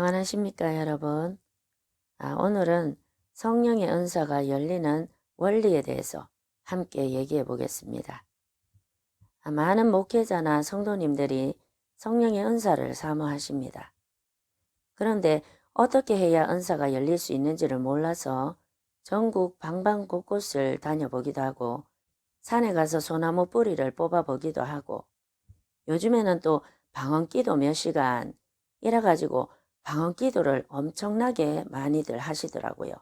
평안하십니까, 여러분? 오늘은 성령의 은사가 열리는 원리에 대해서 함께 얘기해 보겠습니다. 많은 목회자나 성도님들이 성령의 은사를 사모하십니다. 그런데 어떻게 해야 은사가 열릴 수 있는지를 몰라서 전국 방방 곳곳을 다녀보기도 하고 산에 가서 소나무 뿌리를 뽑아보기도 하고 요즘에는 또 방언기도 몇 시간 이래가지고 방언기도를 엄청나게 많이들 하시더라고요.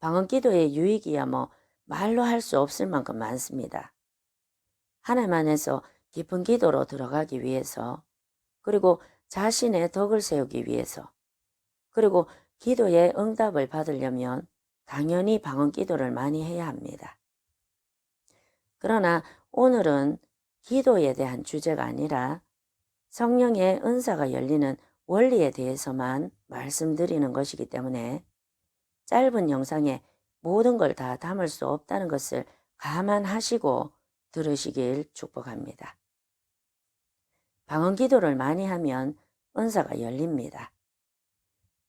방언기도의 유익이야 말로 할 수 없을 만큼 많습니다. 하나님 안에서 깊은 기도로 들어가기 위해서, 그리고 자신의 덕을 세우기 위해서, 그리고 기도의 응답을 받으려면 당연히 방언기도를 많이 해야 합니다. 그러나 오늘은 기도에 대한 주제가 아니라 성령의 은사가 열리는 원리에 대해서만 말씀드리는 것이기 때문에 짧은 영상에 모든 걸 다 담을 수 없다는 것을 감안하시고 들으시길 축복합니다. 방언 기도를 많이 하면 은사가 열립니다.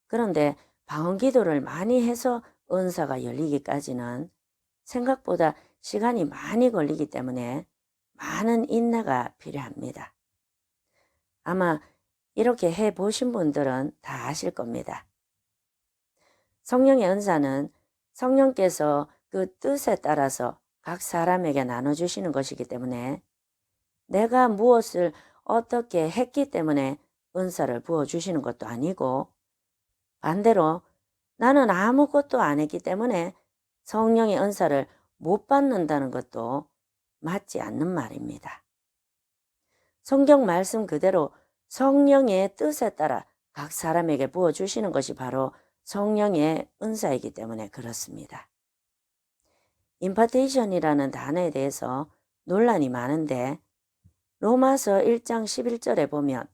그런데 방언 기도를 많이 해서 은사가 열리기까지는 생각보다 시간이 많이 걸리기 때문에 많은 인내가 필요합니다. 아마 이렇게 해보신 분들은 다 아실 겁니다. 성령의 은사는 성령께서 그 뜻에 따라서 각 사람에게 나눠주시는 것이기 때문에 내가 무엇을 어떻게 했기 때문에 은사를 부어주시는 것도 아니고, 반대로 나는 아무것도 안 했기 때문에 성령의 은사를 못 받는다는 것도 맞지 않는 말입니다. 성경 말씀 그대로 성령의 뜻에 따라 각 사람에게 부어주시는 것이 바로 성령의 은사이기 때문에 그렇습니다. 임파테이션이라는 단어에 대해서 논란이 많은데 로마서 1장 11절에 보면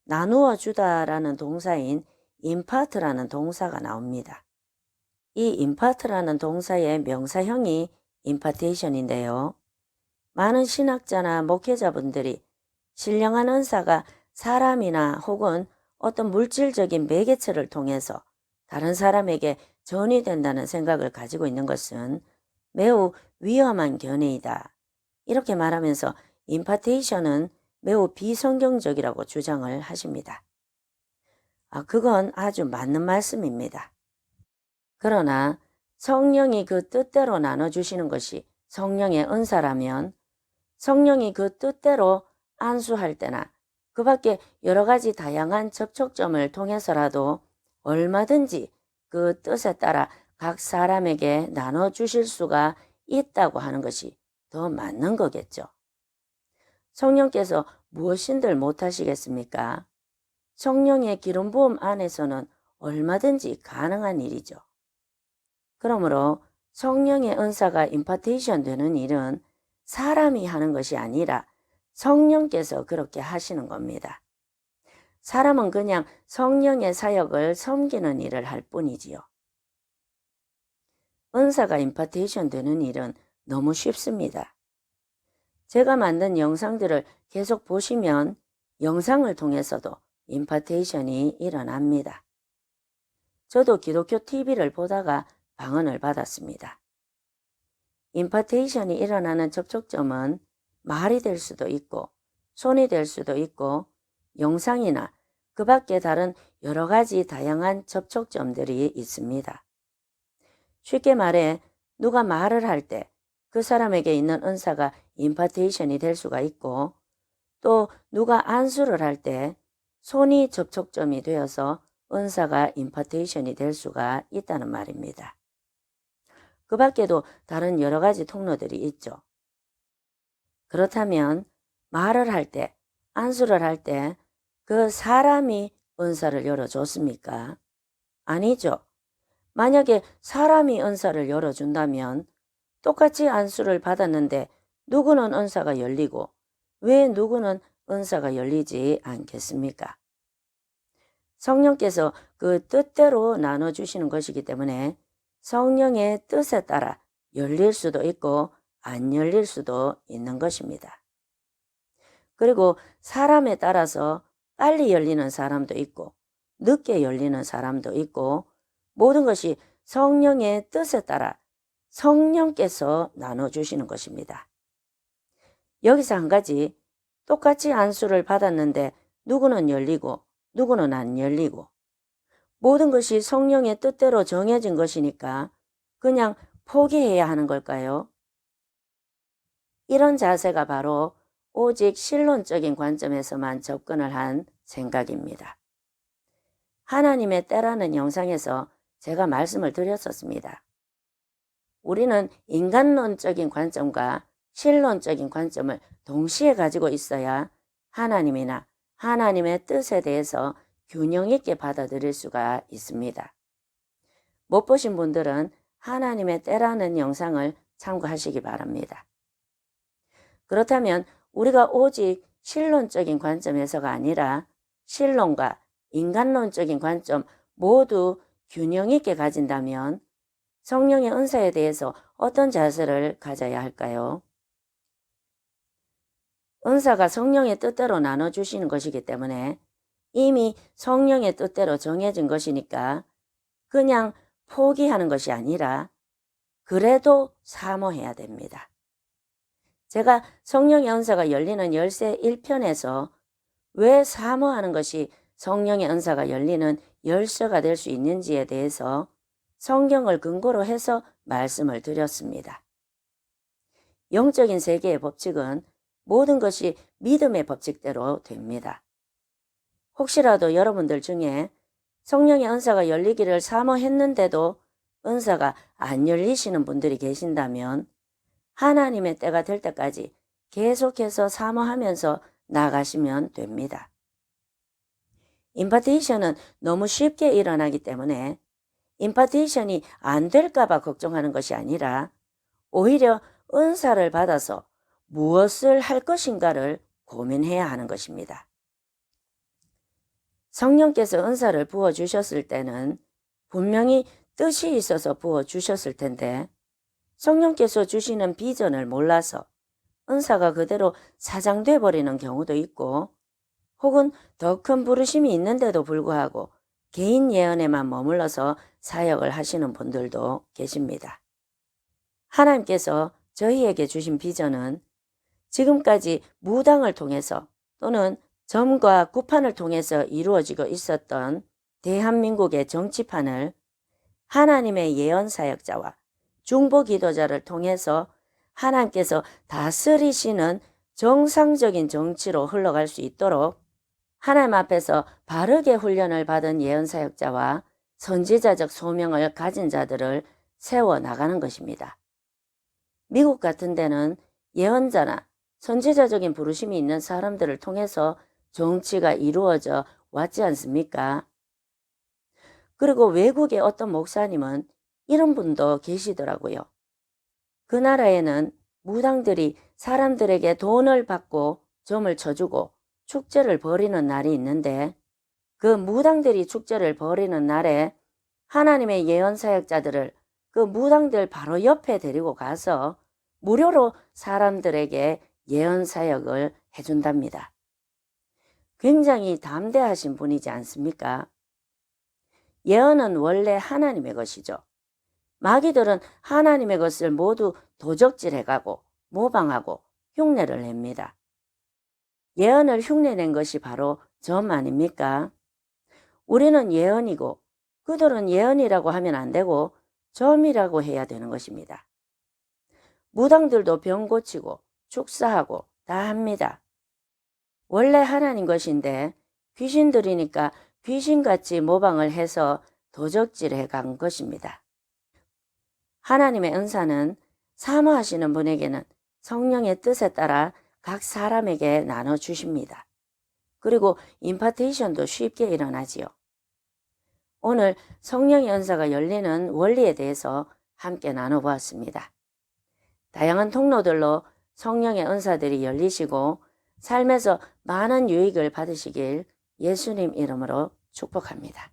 나누어 주다라는 동사인 임파트라는 동사가 나옵니다. 이 임파트라는 동사의 명사형이 임파테이션인데요. 많은 신학자나 목회자분들이 신령한 은사가 사람이나 혹은 어떤 물질적인 매개체를 통해서 다른 사람에게 전이된다는 생각을 가지고 있는 것은 매우 위험한 견해이다. 이렇게 말하면서 임파테이션은 매우 비성경적이라고 주장을 하십니다. 그건 아주 맞는 말씀입니다. 그러나 성령이 그 뜻대로 나눠주시는 것이 성령의 은사라면 성령이 그 뜻대로 안수할 때나 그 밖에 여러 가지 다양한 접촉점을 통해서라도 얼마든지 그 뜻에 따라 각 사람에게 나눠주실 수가 있다고 하는 것이 더 맞는 거겠죠. 성령께서 무엇인들 못하시겠습니까? 성령의 기름 부음 안에서는 얼마든지 가능한 일이죠. 그러므로 성령의 은사가 임파테이션 되는 일은 사람이 하는 것이 아니라 성령께서 그렇게 하시는 겁니다. 사람은 그냥 성령의 사역을 섬기는 일을 할 뿐이지요. 은사가 임파테이션 되는 일은 너무 쉽습니다. 제가 만든 영상들을 계속 보시면 영상을 통해서도 임파테이션이 일어납니다. 저도 기독교 TV를 보다가 방언을 받았습니다. 임파테이션이 일어나는 접촉점은 말이 될 수도 있고 손이 될 수도 있고 영상이나 그 밖에 다른 여러 가지 다양한 접촉점들이 있습니다. 쉽게 말해 누가 말을 할 때 그 사람에게 있는 은사가 임파테이션이 될 수가 있고, 또 누가 안수를 할 때 손이 접촉점이 되어서 은사가 임파테이션이 될 수가 있다는 말입니다. 그 밖에도 다른 여러 가지 통로들이 있죠. 그렇다면 말을 할 때, 안수를 할 때 그 사람이 은사를 열어줬습니까? 아니죠. 만약에 사람이 은사를 열어준다면 똑같이 안수를 받았는데 누구는 은사가 열리고 왜 누구는 은사가 열리지 않겠습니까? 성령께서 그 뜻대로 나눠주시는 것이기 때문에 성령의 뜻에 따라 열릴 수도 있고 안 열릴 수도 있는 것입니다. 그리고 사람에 따라서 빨리 열리는 사람도 있고 늦게 열리는 사람도 있고 모든 것이 성령의 뜻에 따라 성령께서 나눠주시는 것입니다. 여기서 한 가지, 똑같이 안수를 받았는데 누구는 열리고 누구는 안 열리고 모든 것이 성령의 뜻대로 정해진 것이니까 그냥 포기해야 하는 걸까요? 이런 자세가 바로 오직 신론적인 관점에서만 접근을 한 생각입니다. 하나님의 때라는 영상에서 제가 말씀을 드렸었습니다. 우리는 인간론적인 관점과 신론적인 관점을 동시에 가지고 있어야 하나님이나 하나님의 뜻에 대해서 균형 있게 받아들일 수가 있습니다. 못 보신 분들은 하나님의 때라는 영상을 참고하시기 바랍니다. 그렇다면 우리가 오직 신론적인 관점에서가 아니라 신론과 인간론적인 관점 모두 균형 있게 가진다면 성령의 은사에 대해서 어떤 자세를 가져야 할까요? 은사가 성령의 뜻대로 나눠주시는 것이기 때문에 이미 성령의 뜻대로 정해진 것이니까 그냥 포기하는 것이 아니라 그래도 사모해야 됩니다. 제가 성령의 은사가 열리는 열쇠 1편에서 왜 사모하는 것이 성령의 은사가 열리는 열쇠가 될 수 있는지에 대해서 성경을 근거로 해서 말씀을 드렸습니다. 영적인 세계의 법칙은 모든 것이 믿음의 법칙대로 됩니다. 혹시라도 여러분들 중에 성령의 은사가 열리기를 사모했는데도 은사가 안 열리시는 분들이 계신다면 하나님의 때가 될 때까지 계속해서 사모하면서 나가시면 됩니다. 임파테이션은 너무 쉽게 일어나기 때문에 임파테이션이 안 될까봐 걱정하는 것이 아니라 오히려 은사를 받아서 무엇을 할 것인가를 고민해야 하는 것입니다. 성령께서 은사를 부어주셨을 때는 분명히 뜻이 있어서 부어주셨을 텐데 성령께서 주시는 비전을 몰라서 은사가 그대로 사장돼 버리는 경우도 있고 혹은 더 큰 부르심이 있는데도 불구하고 개인 예언에만 머물러서 사역을 하시는 분들도 계십니다. 하나님께서 저희에게 주신 비전은 지금까지 무당을 통해서 또는 점과 구판을 통해서 이루어지고 있었던 대한민국의 정치판을 하나님의 예언 사역자와 중보 기도자를 통해서 하나님께서 다스리시는 정상적인 정치로 흘러갈 수 있도록 하나님 앞에서 바르게 훈련을 받은 예언 사역자와 선지자적 소명을 가진 자들을 세워 나가는 것입니다. 미국 같은 데는 예언자나 선지자적인 부르심이 있는 사람들을 통해서 정치가 이루어져 왔지 않습니까? 그리고 외국의 어떤 목사님은 이런 분도 계시더라고요. 그 나라에는 무당들이 사람들에게 돈을 받고 점을 쳐주고 축제를 벌이는 날이 있는데 그 무당들이 축제를 벌이는 날에 하나님의 예언 사역자들을 그 무당들 바로 옆에 데리고 가서 무료로 사람들에게 예언 사역을 해준답니다. 굉장히 담대하신 분이지 않습니까? 예언은 원래 하나님의 것이죠. 마귀들은 하나님의 것을 모두 도적질해가고 모방하고 흉내를 냅니다. 예언을 흉내낸 것이 바로 점 아닙니까? 우리는 예언이고 그들은 예언이라고 하면 안 되고 점이라고 해야 되는 것입니다. 무당들도 병 고치고 축사하고 다 합니다. 원래 하나님 것인데 귀신들이니까 귀신같이 모방을 해서 도적질해 간 것입니다. 하나님의 은사는 사모하시는 분에게는 성령의 뜻에 따라 각 사람에게 나눠주십니다. 그리고 임파테이션도 쉽게 일어나지요. 오늘 성령의 은사가 열리는 원리에 대해서 함께 나눠보았습니다. 다양한 통로들로 성령의 은사들이 열리시고 삶에서 많은 유익을 받으시길 예수님 이름으로 축복합니다.